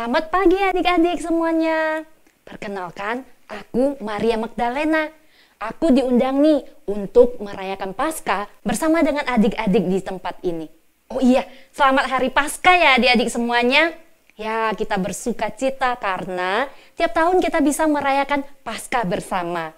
Selamat pagi adik-adik semuanya. Perkenalkan, aku Maria Magdalena. Aku diundang nih untuk merayakan Paskah bersama dengan adik-adik di tempat ini. Oh iya, selamat hari Paskah ya adik-adik semuanya. Ya, kita bersuka cita karena tiap tahun kita bisa merayakan Paskah bersama.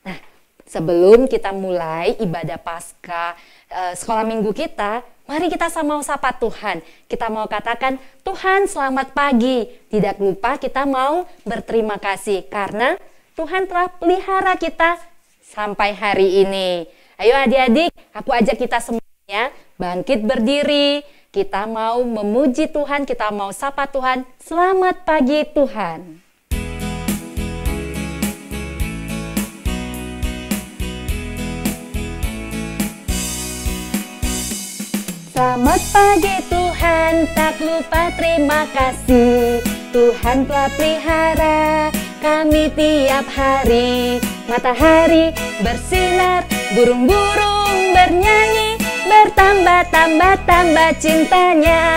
Nah, sebelum kita mulai ibadah Paskah sekolah minggu kita, mari kita sama sapa Tuhan. Kita mau katakan, Tuhan selamat pagi. Tidak lupa kita mau berterima kasih karena Tuhan telah pelihara kita sampai hari ini. Ayo adik-adik, aku ajak kita semuanya bangkit berdiri. Kita mau memuji Tuhan, kita mau sapa Tuhan. Selamat pagi Tuhan. Selamat pagi Tuhan, tak lupa terima kasih. Tuhan telah pelihara kami tiap hari. Matahari bersinar, burung-burung bernyanyi, bertambah-tambah cintanya.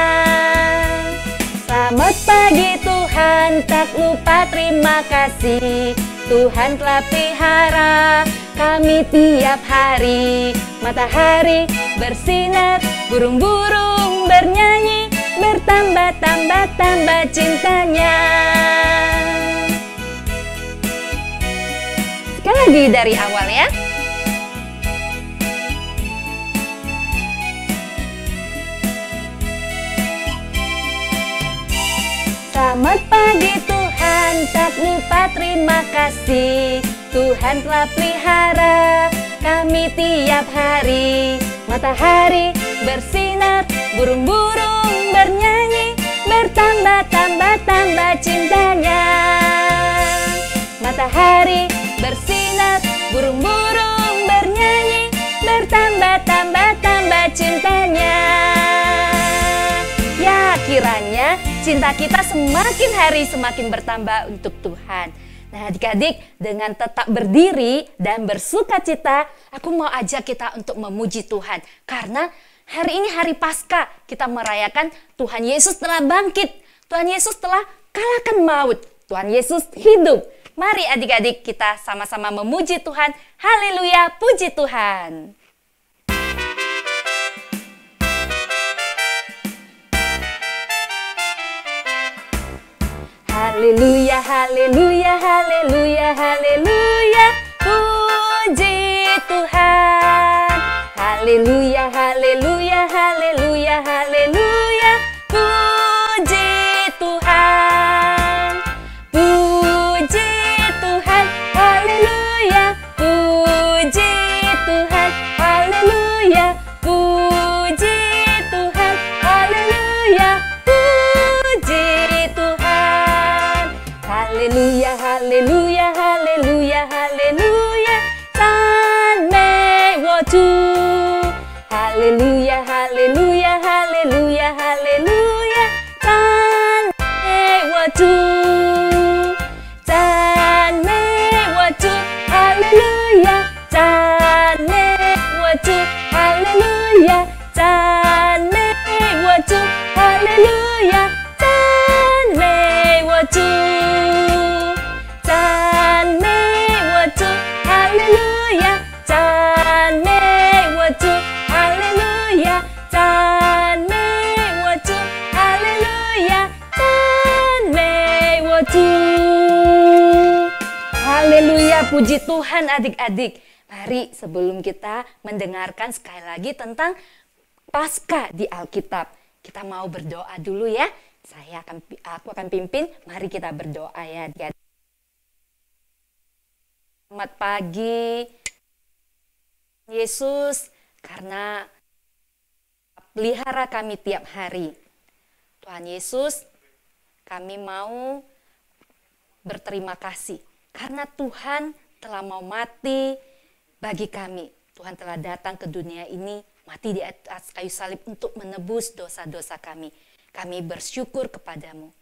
Selamat pagi Tuhan, tak lupa terima kasih. Tuhan telah pelihara kami tiap hari. Matahari bersinar, burung-burung bernyanyi, bertambah-tambah cintanya. Sekali lagi dari awal ya. Selamat pagi Tuhan, tak lupa terima kasih. Tuhan telah pelihara kami tiap hari. Matahari bersinar, burung-burung bernyanyi, bertambah-tambah cintanya. Matahari bersinar, burung-burung bernyanyi, bertambah-tambah cintanya. Ya, kiranya cinta kita semakin hari semakin bertambah untuk Tuhan. Nah adik-adik, dengan tetap berdiri dan bersuka cita, aku mau ajak kita untuk memuji Tuhan. Karena hari ini hari Paskah, kita merayakan Tuhan Yesus telah bangkit. Tuhan Yesus telah kalahkan maut. Tuhan Yesus hidup. Mari adik-adik kita sama-sama memuji Tuhan. Haleluya, puji Tuhan. Haleluya, haleluya, haleluya, haleluya, puji Tuhan. Haleluya, haleluya, haleluya, haleluya, puji Tuhan. Puji Tuhan, haleluya, puji Tuhan, haleluya, puji Tuhan, haleluya, puji Tuhan. Haleluya, haleluya, haleluya, haleluya, 赞美我主。Haleluya, haleluya, haleluya, haleluya, 赞美我主，赞美我主，哈利路亚，赞美我主，哈利路亚，赞美我主，哈利路亚，赞美我主。赞美我主，哈利路亚！赞美我主，哈利路亚！赞美我主，哈利路亚！赞美我主。Haleluya, puji Tuhan adik-adik. Mari sebelum kita mendengarkan sekali lagi tentang Paskah di Alkitab, kita mau berdoa dulu ya. Aku akan pimpin. Mari kita berdoa ya adik-adik. Selamat pagi Yesus, karena pelihara kami tiap hari. Tuhan Yesus, kami mau berterima kasih karena Tuhan telah mau mati bagi kami. Tuhan telah datang ke dunia ini, mati di atas kayu salib untuk menebus dosa-dosa kami. Kami bersyukur kepadamu.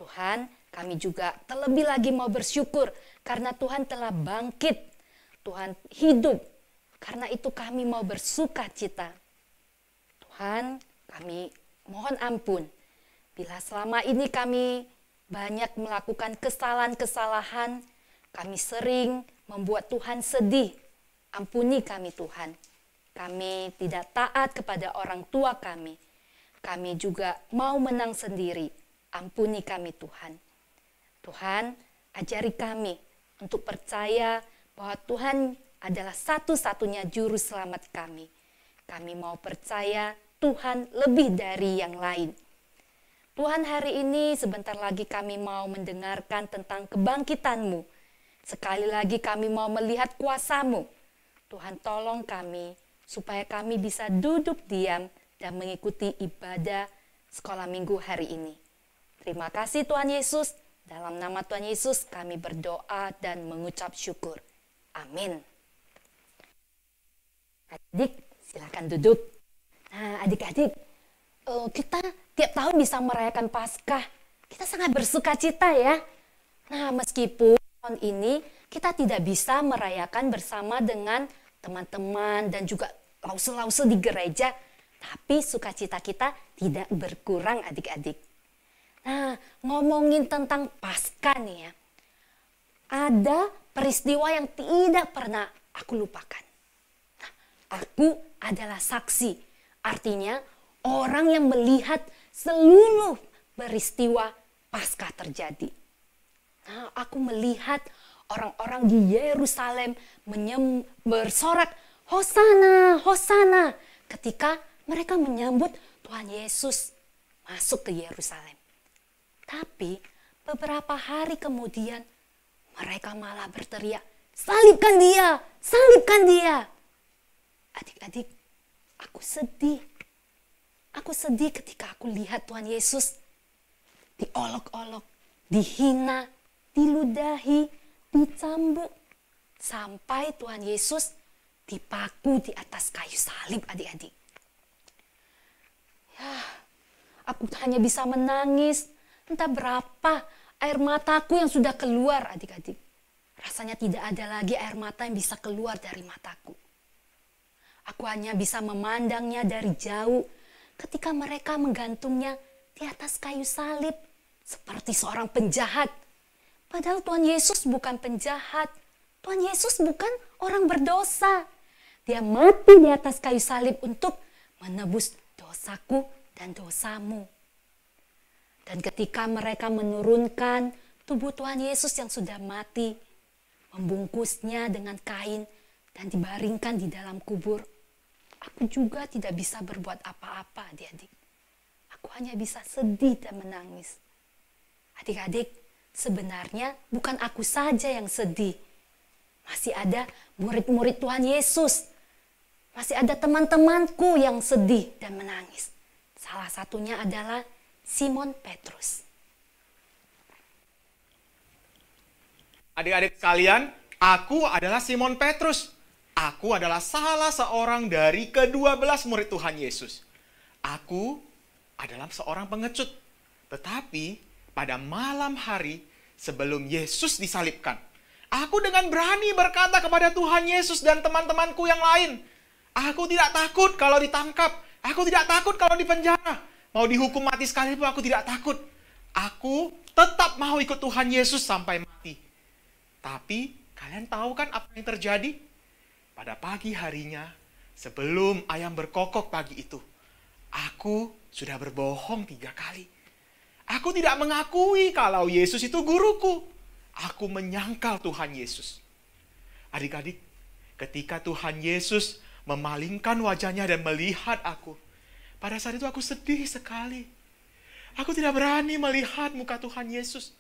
Tuhan, kami juga terlebih lagi mau bersyukur karena Tuhan telah bangkit. Tuhan hidup. Karena itu kami mau bersuka cita. Tuhan, kami mohon ampun bila selama ini kami banyak melakukan kesalahan-kesalahan. Kami sering membuat Tuhan sedih. Ampuni kami Tuhan. Kami tidak taat kepada orang tua kami. Kami juga mau menang sendiri. Ampuni kami Tuhan. Tuhan, ajari kami untuk percaya bahwa Tuhan adalah satu-satunya juru selamat kami. Kami mau percaya Tuhan lebih dari yang lain. Tuhan, hari ini sebentar lagi kami mau mendengarkan tentang kebangkitan-Mu. Sekali lagi kami mau melihat kuasa-Mu. Tuhan, tolong kami supaya kami bisa duduk diam dan mengikuti ibadah sekolah minggu hari ini. Terima kasih Tuhan Yesus. Dalam nama Tuhan Yesus kami berdoa dan mengucap syukur. Amin. Adik, silakan duduk. Nah, adik-adik, kita tiap tahun bisa merayakan Paskah. Kita sangat bersuka cita ya. Nah, meskipun tahun ini kita tidak bisa merayakan bersama dengan teman-teman dan juga lause-lause di gereja, tapi sukacita kita tidak berkurang adik-adik. Nah, ngomongin tentang Paskah nih ya, ada peristiwa yang tidak pernah aku lupakan. Nah, aku adalah saksi, artinya orang yang melihat seluruh peristiwa Paskah terjadi. Nah, aku melihat orang-orang di Yerusalem bersorak, Hosana, Hosana, ketika mereka menyambut Tuhan Yesus masuk ke Yerusalem. Tapi beberapa hari kemudian mereka malah berteriak, salibkan dia, salibkan dia. Adik-adik, aku sedih. Aku sedih ketika aku lihat Tuhan Yesus diolok-olok, dihina, diludahi, dicambuk. Sampai Tuhan Yesus dipaku di atas kayu salib adik-adik. Ya, aku hanya bisa menangis. Entah berapa air mataku yang sudah keluar adik-adik. Rasanya tidak ada lagi air mata yang bisa keluar dari mataku. Aku hanya bisa memandangnya dari jauh ketika mereka menggantungnya di atas kayu salib seperti seorang penjahat. Padahal Tuhan Yesus bukan penjahat. Tuhan Yesus bukan orang berdosa. Dia mati di atas kayu salib untuk menebus dosaku dan dosamu. Dan ketika mereka menurunkan tubuh Tuhan Yesus yang sudah mati, membungkusnya dengan kain dan dibaringkan di dalam kubur, aku juga tidak bisa berbuat apa-apa adik-adik. Aku hanya bisa sedih dan menangis. Adik-adik, sebenarnya bukan aku saja yang sedih. Masih ada murid-murid Tuhan Yesus. Masih ada teman-temanku yang sedih dan menangis. Salah satunya adalah Simon Petrus. Adik-adik sekalian, aku adalah Simon Petrus. Aku adalah salah seorang dari ke-12 murid Tuhan Yesus. Aku adalah seorang pengecut. Tetapi pada malam hari sebelum Yesus disalibkan, aku dengan berani berkata kepada Tuhan Yesus dan teman-temanku yang lain, aku tidak takut kalau ditangkap, aku tidak takut kalau dipenjara, mau dihukum mati sekalipun aku tidak takut. Aku tetap mau ikut Tuhan Yesus sampai mati. Tapi kalian tahu kan apa yang terjadi? Pada pagi harinya, sebelum ayam berkokok pagi itu, aku sudah berbohong 3 kali. Aku tidak mengakui kalau Yesus itu guruku. Aku menyangkal Tuhan Yesus. Adik-adik, ketika Tuhan Yesus memalingkan wajahnya dan melihat aku, pada saat itu aku sedih sekali. Aku tidak berani melihat muka Tuhan Yesus.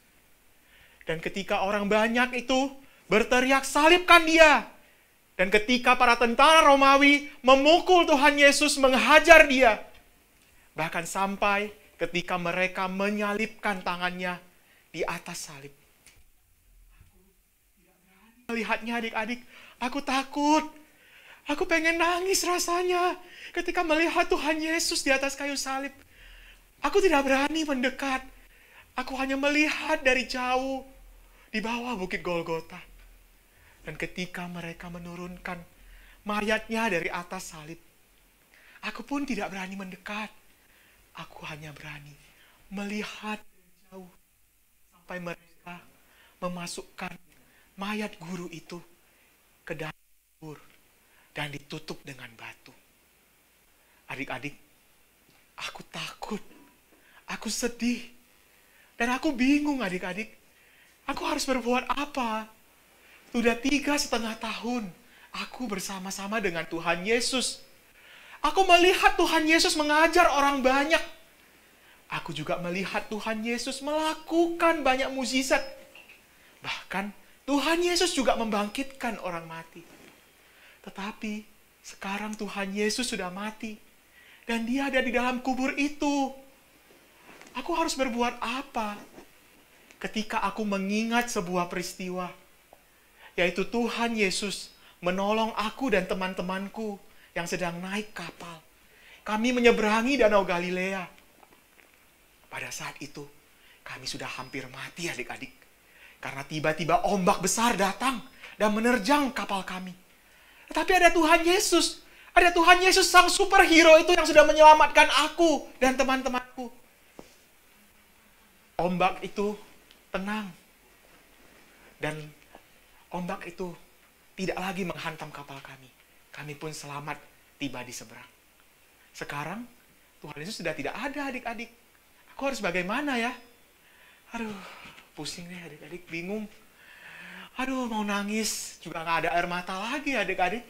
Dan ketika orang banyak itu berteriak, salibkan dia. Dan ketika para tentara Romawi memukul Tuhan Yesus, menghajar dia. Bahkan sampai ketika mereka menyalibkan tangannya di atas salib. Melihatnya adik-adik, aku takut. Aku pengen nangis rasanya ketika melihat Tuhan Yesus di atas kayu salib. Aku tidak berani mendekat. Aku hanya melihat dari jauh di bawah bukit Golgota. Dan ketika mereka menurunkan mayatnya dari atas salib, aku pun tidak berani mendekat. Aku hanya berani melihat dari jauh. sampai mereka memasukkan mayat guru itu ke dalam kubur dan ditutup dengan batu. Adik-adik, aku takut, aku sedih, dan aku bingung adik-adik. Aku harus berbuat apa? Sudah 3,5 tahun aku bersama-sama dengan Tuhan Yesus. Aku melihat Tuhan Yesus mengajar orang banyak. Aku juga melihat Tuhan Yesus melakukan banyak mukjizat. Bahkan Tuhan Yesus juga membangkitkan orang mati. Tetapi sekarang Tuhan Yesus sudah mati. Dan dia ada di dalam kubur itu. Aku harus berbuat apa? Ketika aku mengingat sebuah peristiwa, yaitu Tuhan Yesus menolong aku dan teman-temanku yang sedang naik kapal. Kami menyeberangi Danau Galilea. Pada saat itu, kami sudah hampir mati adik-adik. Karena tiba-tiba ombak besar datang dan menerjang kapal kami. Tetapi ada Tuhan Yesus. Ada Tuhan Yesus, sang superhero itu yang sudah menyelamatkan aku dan teman-temanku. Ombak itu tenang. Dan ombak itu tidak lagi menghantam kapal kami. Kami pun selamat tiba di seberang. Sekarang, Tuhan Yesus sudah tidak ada adik-adik. Aku harus bagaimana ya? Aduh, pusing deh adik-adik, bingung. Aduh, mau nangis, juga nggak ada air mata lagi adik-adik.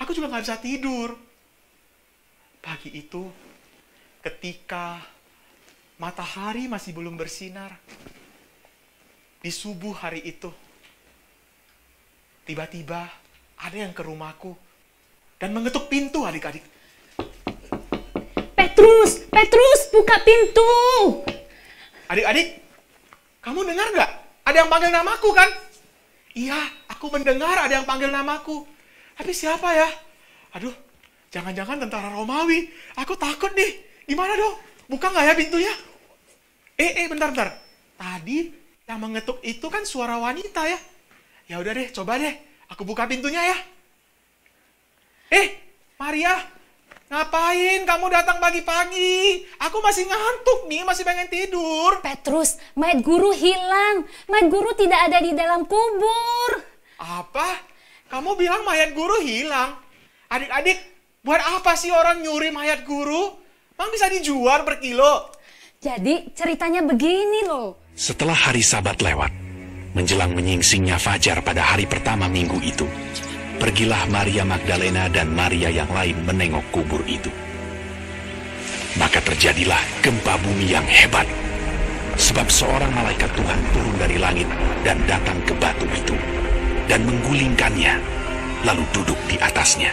Aku juga nggak bisa tidur. Pagi itu, ketika matahari masih belum bersinar, di subuh hari itu, tiba-tiba ada yang ke rumahku dan mengetuk pintu adik-adik. Petrus, buka pintu. Adik-adik, kamu dengar nggak? Ada yang panggil namaku kan? Iya, aku mendengar ada yang panggil namaku. Tapi siapa ya? Aduh, jangan-jangan tentara Romawi. Aku takut nih. Gimana dong? Buka nggak ya pintunya? Bentar. Tadi yang mengetuk itu kan suara wanita ya. Ya udah deh, coba deh. Aku buka pintunya ya. Maria, ngapain kamu datang pagi-pagi? Aku masih ngantuk nih, masih pengen tidur. Petrus, mayat guru hilang. Mayat guru tidak ada di dalam kubur. Apa? Kamu bilang mayat guru hilang? Adik-adik, buat apa sih orang nyuri mayat guru? Emang bisa dijual per kilo? Jadi ceritanya begini loh. Setelah hari Sabat lewat, menjelang menyingsingnya fajar pada hari pertama minggu itu, pergilah Maria Magdalena dan Maria yang lain menengok kubur itu. Maka terjadilah gempa bumi yang hebat, sebab seorang malaikat Tuhan turun dari langit dan datang ke batu itu, dan menggulingkannya, lalu duduk di atasnya.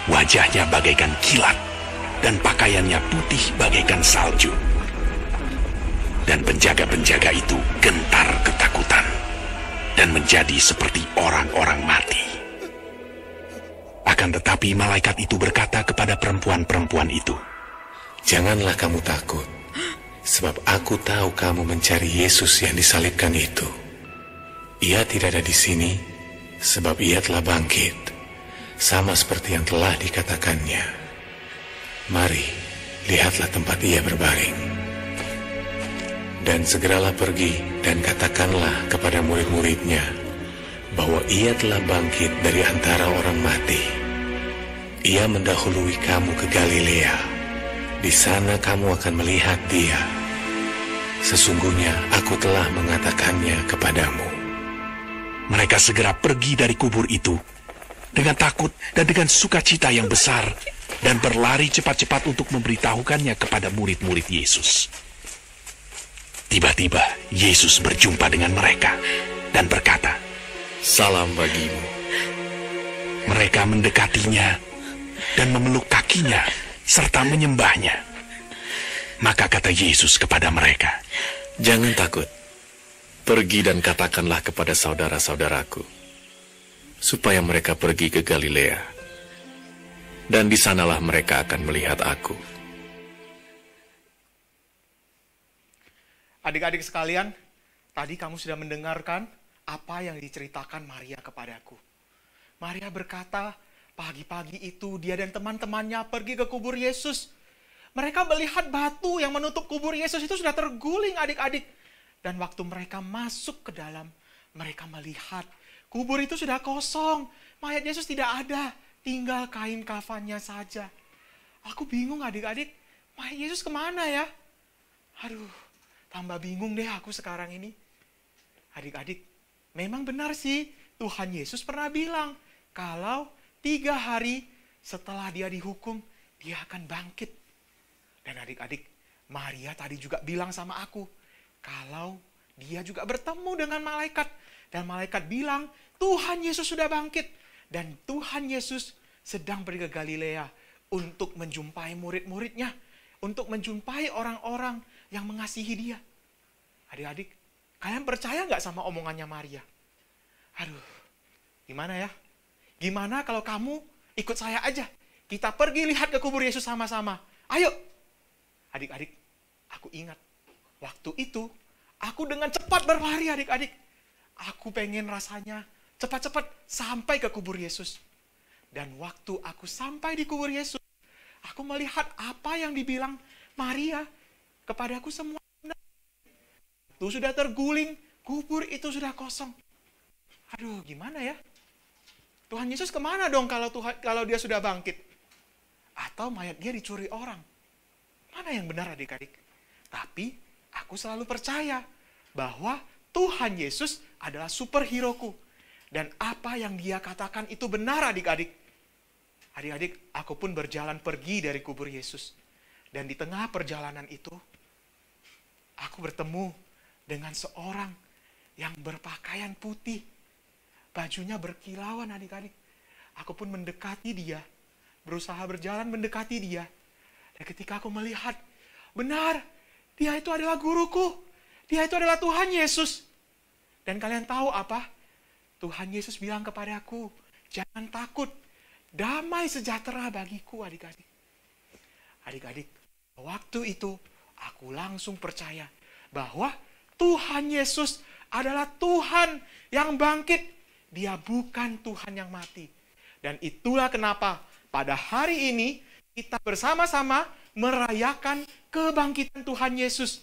Wajahnya bagaikan kilat, dan pakaiannya putih bagaikan salju. Dan penjaga-penjaga itu gentar ketakutan, dan menjadi seperti orang-orang mati. Akan tetapi malaikat itu berkata kepada perempuan-perempuan itu, "Janganlah kamu takut, sebab aku tahu kamu mencari Yesus yang disalibkan itu. Ia tidak ada di sini, sebab ia telah bangkit, sama seperti yang telah dikatakannya. Mari, lihatlah tempat ia berbaring. Dan segeralah pergi dan katakanlah kepada murid-muridnya, bahwa ia telah bangkit dari antara orang mati. Ia mendahului kamu ke Galilea. Di sana kamu akan melihat dia. Sesungguhnya aku telah mengatakannya kepadamu." mereka segera pergi dari kubur itu dengan takut dan dengan sukacita yang besar, dan berlari cepat-cepat untuk memberitahukannya kepada murid-murid Yesus. Tiba-tiba Yesus berjumpa dengan mereka dan berkata, "Salam bagimu." Mereka mendekatinya dan memeluk kakinya serta menyembahnya. Maka kata Yesus kepada mereka, "Jangan takut. Pergi dan katakanlah kepada saudara-saudaraku, supaya mereka pergi ke Galilea, dan di sanalah mereka akan melihat aku." Adik-adik sekalian, tadi kamu sudah mendengarkan apa yang diceritakan Maria kepadaku. Maria berkata, pagi-pagi itu dia dan teman-temannya pergi ke kubur Yesus. Mereka melihat batu yang menutup kubur Yesus itu sudah terguling adik-adik. Dan waktu mereka masuk ke dalam, mereka melihat kubur itu sudah kosong. Mayat Yesus tidak ada, tinggal kain kafannya saja. Aku bingung adik-adik, mayat Yesus kemana ya? Aduh, tambah bingung deh aku sekarang ini. Adik-adik, memang benar sih Tuhan Yesus pernah bilang, kalau 3 hari setelah dia dihukum, dia akan bangkit. Dan adik-adik, Maria tadi juga bilang sama aku, kalau dia juga bertemu dengan malaikat. Dan malaikat bilang, Tuhan Yesus sudah bangkit. Dan Tuhan Yesus sedang pergi ke Galilea untuk menjumpai murid-muridnya. Untuk menjumpai orang-orang yang mengasihi dia. Adik-adik, kalian percaya nggak sama omongannya Maria? Aduh, gimana ya? Gimana kalau kamu ikut saya aja? Kita pergi lihat ke kubur Yesus sama-sama. Ayo! Adik-adik, aku ingat. Waktu itu, aku dengan cepat berlari adik-adik. Aku pengen rasanya cepat-cepat sampai ke kubur Yesus. Dan waktu aku sampai di kubur Yesus, aku melihat apa yang dibilang Maria kepadaku semua. Itu sudah terguling, kubur itu sudah kosong. Aduh, gimana ya? Tuhan Yesus kemana dong kalau dia sudah bangkit? Atau mayat dia dicuri orang? Mana yang benar adik-adik? Tapi aku selalu percaya bahwa Tuhan Yesus adalah superhero-ku. Dan apa yang dia katakan itu benar adik-adik. Adik-adik, aku pun berjalan pergi dari kubur Yesus. Dan di tengah perjalanan itu, aku bertemu dengan seorang yang berpakaian putih. Bajunya berkilauan adik-adik. Aku pun mendekati dia. Berusaha berjalan mendekati dia. Dan ketika aku melihat, benar, dia itu adalah guruku. Dia itu adalah Tuhan Yesus. Dan kalian tahu apa? Tuhan Yesus bilang kepadaku, jangan takut. Damai sejahtera bagiku adik-adik. Adik-adik, waktu itu aku langsung percaya bahwa Tuhan Yesus adalah Tuhan yang bangkit. Dia bukan Tuhan yang mati. Dan itulah kenapa pada hari ini kita bersama-sama merayakan kebangkitan Tuhan Yesus.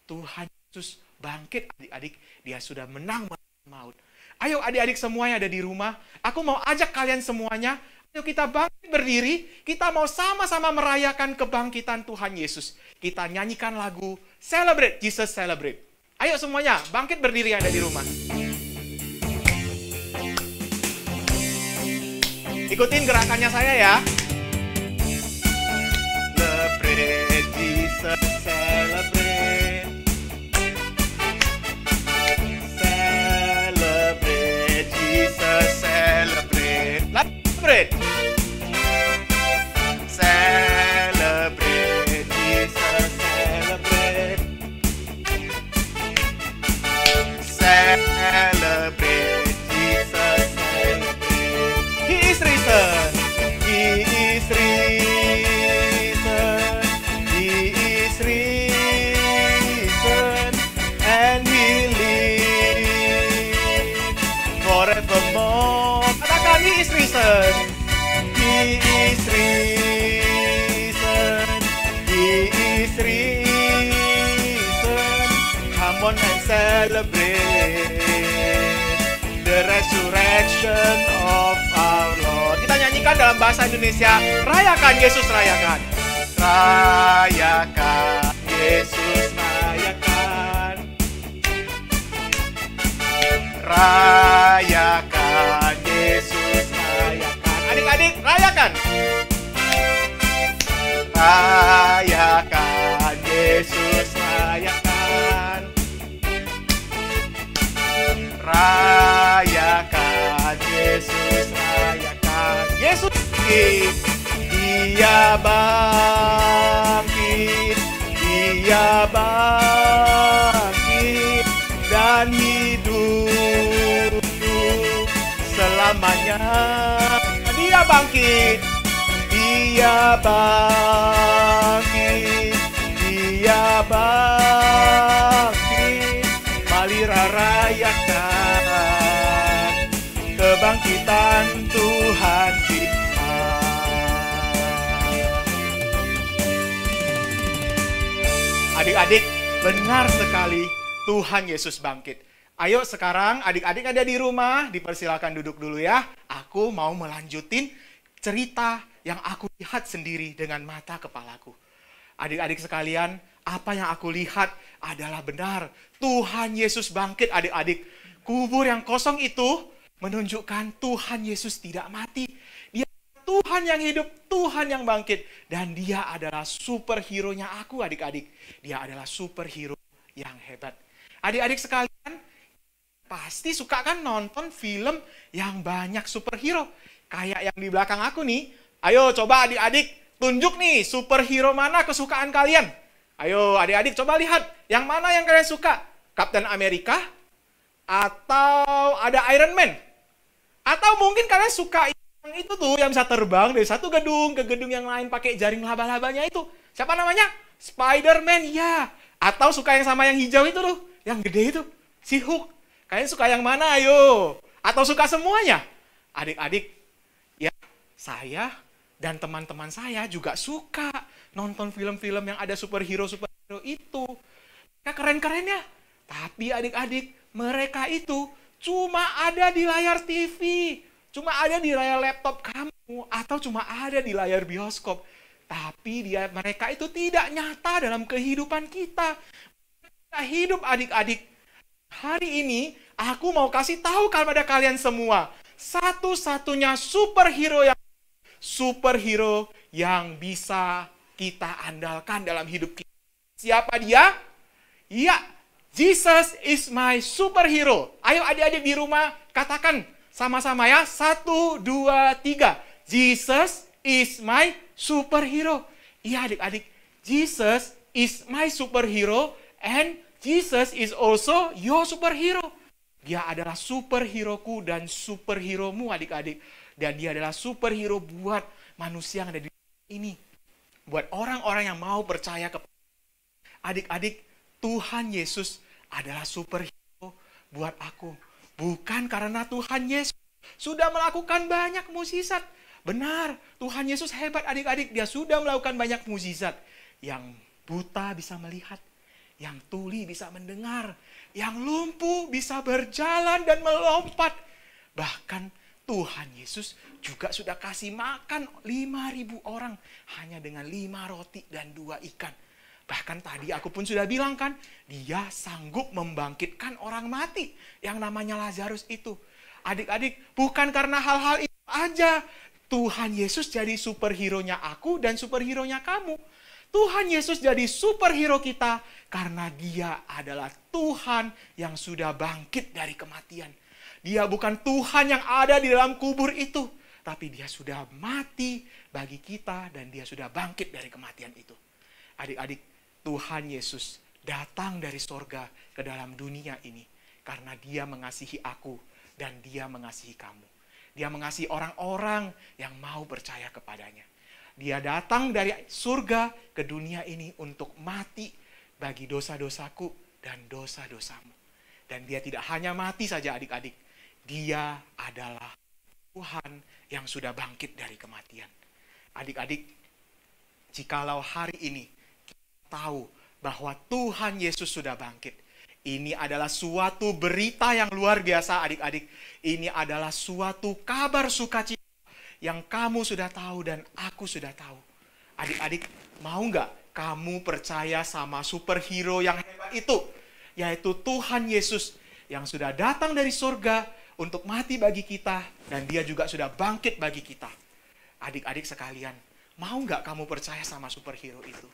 Tuhan Yesus bangkit adik-adik. Dia sudah menang maut. Ayo adik-adik semuanya ada di rumah. Aku mau ajak kalian semuanya. Ayo kita bangkit berdiri. Kita mau sama-sama merayakan kebangkitan Tuhan Yesus. Kita nyanyikan lagu Celebrate, Jesus Celebrate. Ayo semuanya bangkit berdiri yang ada di rumah. Ikutin gerakannya saya ya. Celebrate, Jesus celebrate. Celebrate, Jesus celebrate. Celebrate. Celebrate, Jesus celebrate. Celebrate, Jesus celebrate. He is risen. He is risen. He is risen. And he lives forevermore. Katakan, he is risen. He is risen. He is risen. Come on and celebrate the resurrection of our Lord. Kita nyanyikan dalam bahasa Indonesia. Rayakan Yesus, rayakan. Rayakan Yesus, rayakan. Rayakan Yesus, rayakan. Adik-adik, rayakan. Rayakan Yesus, rayakan. Rayakan Yesus, rayakan. Yesus bangkit, dia bangkit, dia bangkit dan hidup selamanya. Dia bangkit, dia bangkit, dia bangkit. Mari rayakan kebangkitan Tuhan kita. Adik-adik, benar sekali Tuhan Yesus bangkit. Ayo sekarang adik-adik ada di rumah, dipersilakan duduk dulu ya. Aku mau melanjutin cerita yang aku lihat sendiri dengan mata kepalaku. Adik-adik sekalian, apa yang aku lihat adalah benar. Tuhan Yesus bangkit adik-adik. Kubur yang kosong itu menunjukkan Tuhan Yesus tidak mati. Dia Tuhan yang hidup, Tuhan yang bangkit. Dan dia adalah superhero-nya aku adik-adik. Dia adalah superhero yang hebat. Adik-adik sekalian, pasti suka kan nonton film yang banyak superhero. Kayak yang di belakang aku nih. Ayo coba adik-adik, tunjuk nih superhero mana kesukaan kalian. Ayo adik-adik coba lihat, yang mana yang kalian suka? Captain America? Atau ada Iron Man? Atau mungkin kalian suka yang itu tuh, yang bisa terbang dari satu gedung ke gedung yang lain pakai jaring laba-labanya itu. Siapa namanya? Spider-Man, ya. Atau suka yang sama yang hijau itu tuh, yang gede itu, si Hulk. Kalian suka yang mana, ayo? Atau suka semuanya? Adik-adik, ya saya dan teman-teman saya juga suka nonton film-film yang ada superhero-superhero itu. Ya keren-keren ya. Tapi adik-adik, mereka itu cuma ada di layar TV, cuma ada di layar laptop kamu, atau cuma ada di layar bioskop. Tapi mereka itu tidak nyata dalam kehidupan kita. Kita hidup adik-adik. Hari ini aku mau kasih tahu kepada kalian semua, satu-satunya superhero yang bisa kita andalkan dalam hidup kita. Siapa dia? Iya, Jesus is my superhero. Ayo adik-adik di rumah katakan sama-sama ya. 1, 2, 3. Jesus is my superhero. Iya adik-adik, Jesus is my superhero and Jesus is also your superhero. Dia adalah superhero-ku dan superhero-mu adik-adik. Dan dia adalah superhero buat manusia yang ada di ini. Buat orang-orang yang mau percaya kepada adik-adik, Tuhan Yesus adalah superhero buat aku. Bukan karena Tuhan Yesus sudah melakukan banyak mukjizat. Benar, Tuhan Yesus hebat adik-adik. Dia sudah melakukan banyak mukjizat. Yang buta bisa melihat, yang tuli bisa mendengar, yang lumpuh bisa berjalan dan melompat. Bahkan Tuhan Yesus juga sudah kasih makan 5.000 orang hanya dengan 5 roti dan 2 ikan. Bahkan tadi aku pun sudah bilang kan, dia sanggup membangkitkan orang mati yang namanya Lazarus itu. Adik-adik, bukan karena hal-hal itu aja Tuhan Yesus jadi superhero-nya aku dan superhero-nya kamu. Tuhan Yesus jadi superhero kita karena dia adalah Tuhan yang sudah bangkit dari kematian. Dia bukan Tuhan yang ada di dalam kubur itu, tapi dia sudah mati bagi kita dan dia sudah bangkit dari kematian itu. Adik-adik, Tuhan Yesus datang dari sorga ke dalam dunia ini karena dia mengasihi aku dan dia mengasihi kamu. Dia mengasihi orang-orang yang mau percaya kepadanya. Dia datang dari surga ke dunia ini untuk mati bagi dosa-dosaku dan dosa-dosamu. Dan dia tidak hanya mati saja adik-adik. Dia adalah Tuhan yang sudah bangkit dari kematian. Adik-adik, jikalau hari ini kita tahu bahwa Tuhan Yesus sudah bangkit, ini adalah suatu berita yang luar biasa adik-adik. Ini adalah suatu kabar sukacita yang kamu sudah tahu dan aku sudah tahu. Adik-adik, mau nggak kamu percaya sama superhero yang hebat itu? Yaitu Tuhan Yesus yang sudah datang dari surga untuk mati bagi kita dan dia juga sudah bangkit bagi kita. Adik-adik sekalian, mau nggak kamu percaya sama superhero itu?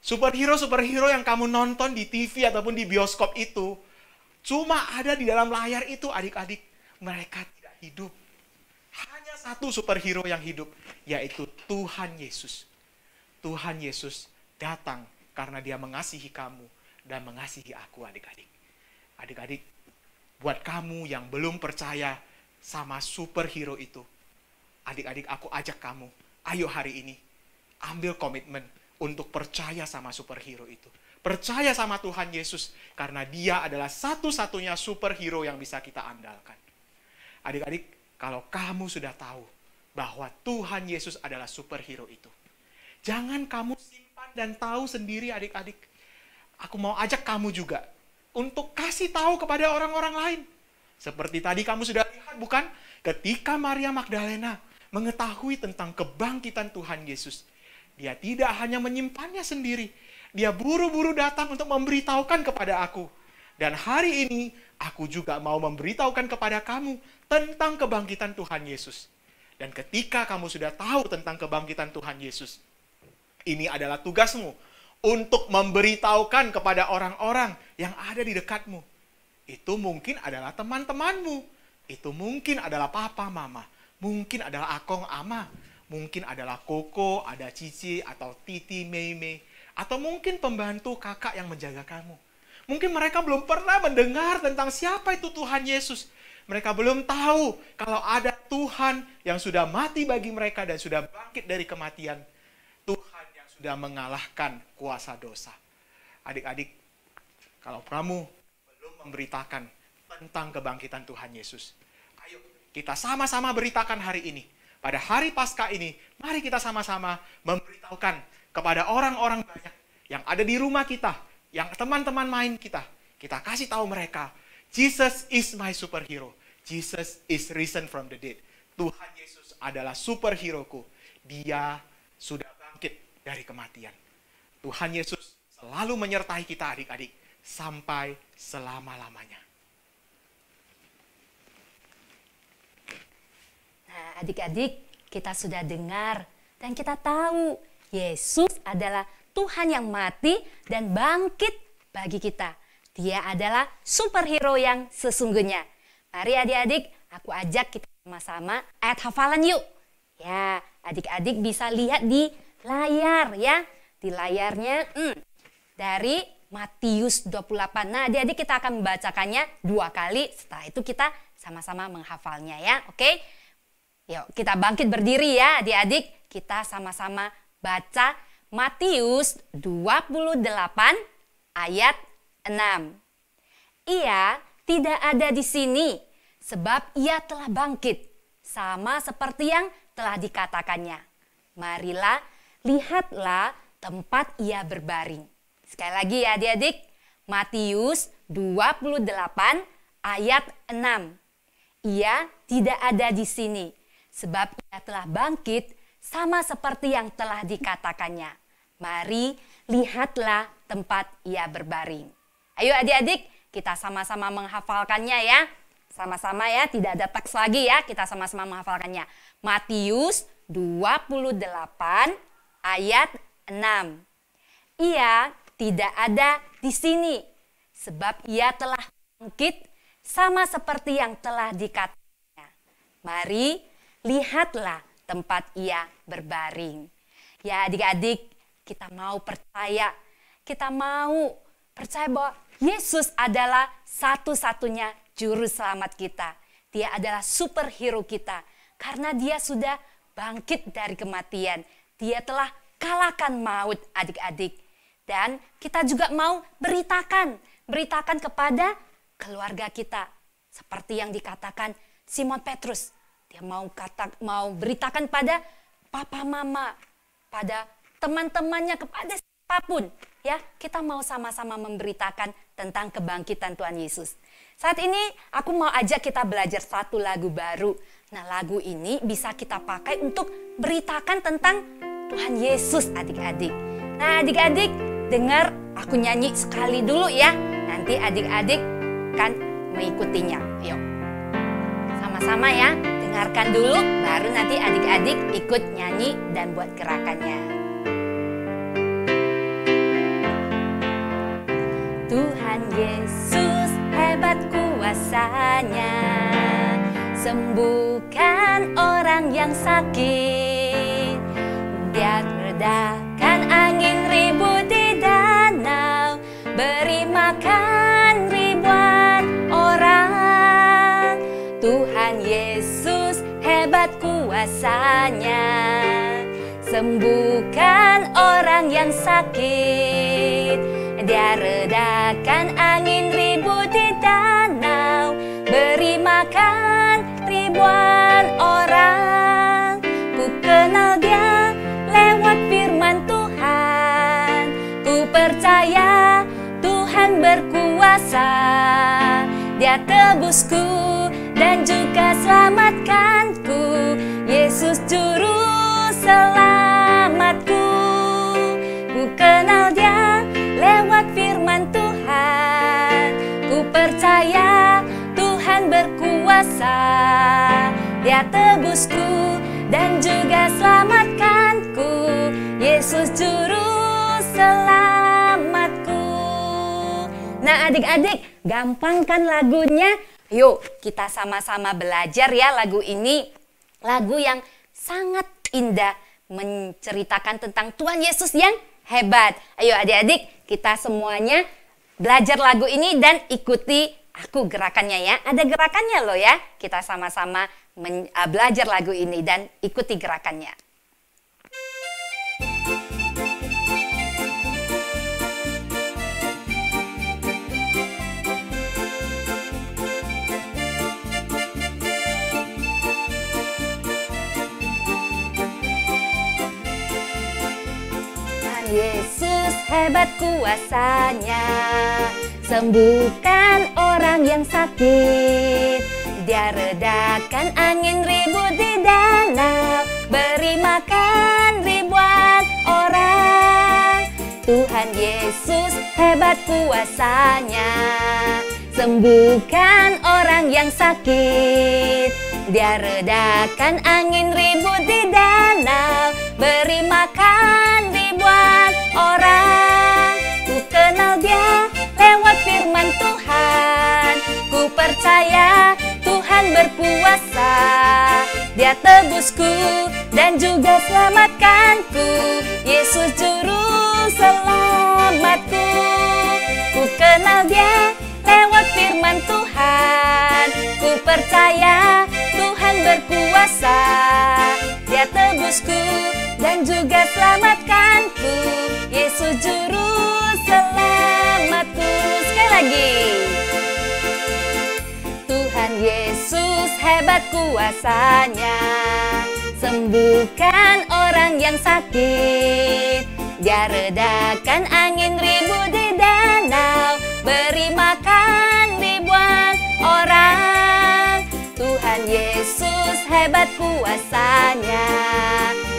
Superhero-superhero yang kamu nonton di TV ataupun di bioskop itu cuma ada di dalam layar itu adik-adik. Mereka tidak hidup. Hanya satu superhero yang hidup, yaitu Tuhan Yesus. Tuhan Yesus datang karena dia mengasihi kamu dan mengasihi aku adik-adik. Adik-adik, buat kamu yang belum percaya sama superhero itu, adik-adik aku ajak kamu, ayo hari ini ambil komitmen untuk percaya sama superhero itu. Percaya sama Tuhan Yesus karena dia adalah satu-satunya superhero yang bisa kita andalkan. Adik-adik, kalau kamu sudah tahu bahwa Tuhan Yesus adalah superhero itu, jangan kamu simpan dan tahu sendiri adik-adik. aku mau ajak kamu juga untuk kasih tahu kepada orang-orang lain. Seperti tadi kamu sudah lihat, bukan? Ketika Maria Magdalena mengetahui tentang kebangkitan Tuhan Yesus, dia tidak hanya menyimpannya sendiri, dia buru-buru datang untuk memberitahukan kepada aku. Dan hari ini, aku juga mau memberitahukan kepada kamu tentang kebangkitan Tuhan Yesus. Dan ketika kamu sudah tahu tentang kebangkitan Tuhan Yesus, ini adalah tugasmu untuk memberitahukan kepada orang-orang yang ada di dekatmu. Itu mungkin adalah teman-temanmu. Itu mungkin adalah papa, mama. Mungkin adalah akong, ama. Mungkin adalah koko, ada cici, atau titi, meme. Atau mungkin pembantu kakak yang menjaga kamu. Mungkin mereka belum pernah mendengar tentang siapa itu Tuhan Yesus. Mereka belum tahu kalau ada Tuhan yang sudah mati bagi mereka dan sudah bangkit dari kematian. Tuhan yang sudah mengalahkan kuasa dosa. Adik-adik, kalau kamu belum memberitakan tentang kebangkitan Tuhan Yesus, ayo kita sama-sama beritakan hari ini. Pada hari Paskah ini, mari kita sama-sama memberitahukan kepada orang-orang banyak yang ada di rumah kita, yang teman-teman main kita. Kita kasih tahu mereka, Jesus is my superhero. Jesus is risen from the dead. Tuhan Yesus adalah superhero-ku. Dia sudah bangkit dari kematian. Tuhan Yesus selalu menyertai kita adik-adik sampai selama-lamanya. Nah, adik-adik, kita sudah dengar dan kita tahu Yesus adalah Tuhan yang mati dan bangkit bagi kita. Dia adalah superhero yang sesungguhnya. Mari adik-adik, aku ajak kita sama-sama ayat hafalan yuk. Ya, adik-adik bisa lihat di layar ya. Di layarnya dari Matius 28. Nah, adik-adik kita akan membacakannya 2 kali. Setelah itu kita sama-sama menghafalnya ya. Oke? Yuk, kita bangkit berdiri ya adik-adik. Kita sama-sama baca Matius 28 ayat 6. Ia tidak ada di sini sebab ia telah bangkit, sama seperti yang telah dikatakannya. Marilah, lihatlah tempat ia berbaring. Sekali lagi ya adik-adik, Matius 28 ayat 6. Ia tidak ada di sini sebab ia telah bangkit, sama seperti yang telah dikatakannya. Mari, lihatlah tempat ia berbaring. Ayo adik-adik, kita sama-sama menghafalkannya ya. Sama-sama ya, tidak ada teks lagi ya. Kita sama-sama menghafalkannya. Matius 28 ayat 6. Ia tidak ada di sini sebab ia telah bangkit, sama seperti yang telah dikatakannya. Mari, lihatlah tempat ia berbaring. Ya adik-adik, kita mau percaya. Kita mau percaya bahwa Yesus adalah satu-satunya juru selamat kita. Dia adalah superhero kita. Karena dia sudah bangkit dari kematian. Dia telah kalahkan maut adik-adik. Dan kita juga mau beritakan kepada keluarga kita. Seperti yang dikatakan Simon Petrus. Dia mau beritakan pada papa mama, pada teman-temannya, kepada siapapun. Ya, kita mau sama-sama memberitakan tentang kebangkitan Tuhan Yesus. Saat ini aku mau ajak kita belajar satu lagu baru. Nah, lagu ini bisa kita pakai untuk beritakan tentang Tuhan Yesus adik-adik. Nah, adik-adik dengar aku nyanyi sekali dulu ya. Nanti adik-adik kan mengikutinya. Yuk. Sama-sama ya. Dengarkan dulu, baru nanti adik-adik ikut nyanyi dan buat gerakannya. Tuhan Yesus hebat kuasanya, sembuhkan orang yang sakit. Dia redakan angin ribut di danau, beri makan ribuan orang. Tuhan Yesus hebat kuasanya, sembuhkan orang yang sakit. Dia redakan angin ribut di danau, beri makan ribuan orang. Ku kenal dia lewat firman Tuhan, ku percaya Dia tebusku dan juga selamatkanku. Yesus juru selamatku. Ku kenal Dia lewat firman Tuhan. Ku percaya Tuhan berkuasa. Dia tebusku dan juga selamatkanku. Yesus juru selamatku. Nah adik-adik, gampang kan lagunya? Yuk kita sama-sama belajar ya lagu ini. Lagu yang sangat indah, menceritakan tentang Tuhan Yesus yang hebat. Ayo adik-adik, kita semuanya belajar lagu ini dan ikuti aku gerakannya ya. Ada gerakannya loh ya. Kita sama-sama belajar lagu ini dan ikuti gerakannya. Yesus hebat kuasanya, sembuhkan orang yang sakit. Dia redakan angin ribut di danau, beri makan ribuan orang. Tuhan Yesus hebat kuasanya, sembuhkan orang yang sakit. Dia redakan angin ribut di danau, beri makan ribuan orang. Ku kenal Dia lewat firman Tuhan. Ku percaya Tuhan berkuasa. Dia tebusku dan juga selamatkanku. Yesus juru selamatku. Ku kenal Dia lewat firman Tuhan. Ku percaya Tuhan berkuasa. Dia tebusku dan juga selamatkanku. Yesus juru selamatku. Sekali lagi. Tuhan Yesus hebat kuasanya, sembuhkan orang yang sakit. Dia redakan angin ribut di danau, beri makan ribuan orang. Tuhan Yesus hebat kuasanya,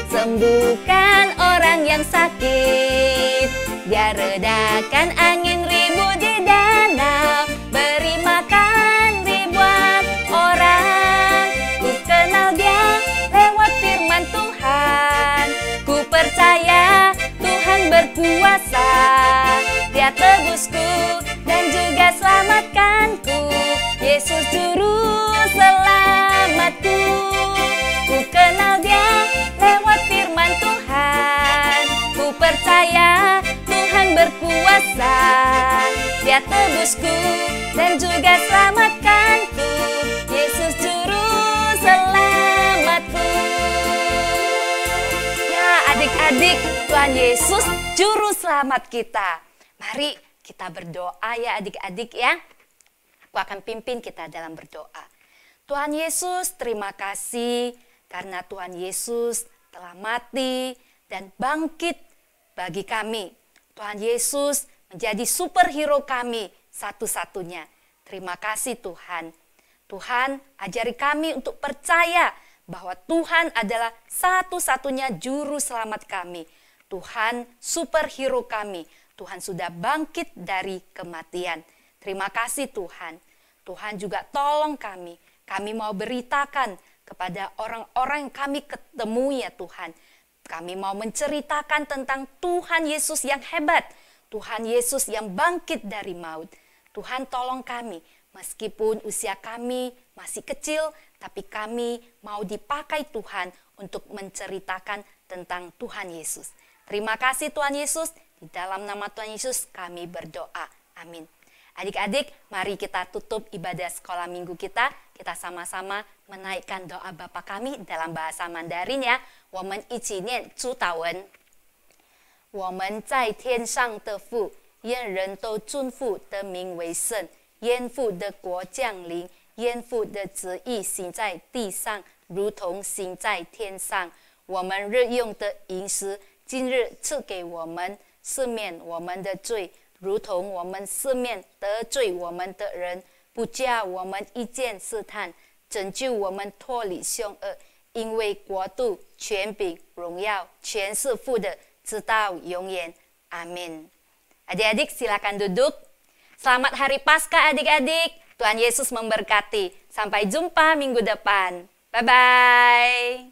sembuhkan orang yang sakit. Dia redakan angin ribut di danau, beri makan ribuan orang. Ku kenal Dia lewat firman Tuhan. Ku percaya Tuhan berkuasa. Dia tebusku dan juga selamatkanku. Yesus juru selamatku. Ku kenal Dia lewat firman Tuhan. Ku percaya Tuhan berkuasa. Dia tebusku dan juga selamatkanku. Yesus juru selamatku. Ya adik-adik, Tuhan Yesus juru selamat kita. Mari kita berdoa ya adik-adik ya. Aku akan pimpin kita dalam berdoa. Tuhan Yesus, terima kasih karena Tuhan Yesus telah mati dan bangkit bagi kami. Tuhan Yesus menjadi superhero kami satu-satunya. Terima kasih Tuhan. Tuhan, ajari kami untuk percaya bahwa Tuhan adalah satu-satunya juru selamat kami. Tuhan superhero kami. Tuhan sudah bangkit dari kematian. Terima kasih Tuhan. Tuhan juga tolong kami. Kami mau beritakan kepada orang-orang yang kami ketemu ya Tuhan. Kami mau menceritakan tentang Tuhan Yesus yang hebat. Tuhan Yesus yang bangkit dari maut. Tuhan tolong kami. Meskipun usia kami masih kecil, tapi kami mau dipakai Tuhan untuk menceritakan tentang Tuhan Yesus. Terima kasih Tuhan Yesus. Di dalam nama Tuhan Yesus kami berdoa. Amin. Adik-adik, mari kita tutup ibadah sekolah minggu kita. Kita sama-sama menaikkan doa Bapa kami dalam bahasa Mandarin ya. 我们一起念主祷文。我们在天上的父，愿人都尊父的名为圣。愿父的国降临，愿父的旨意行在地上，如同行在天上。我们日用的饮食，今日赐给我们，赦免我们的罪，如同我们赦免得罪我们的人，不叫我们遇见试探，拯救我们脱离凶恶。因为国度、权柄、荣耀，全是父的，直到永远。Amin. Adik-adik silakan duduk. Selamat Hari Paskah adik-adik. Tuhan Yesus memberkati. Sampai jumpa minggu depan. Bye-bye.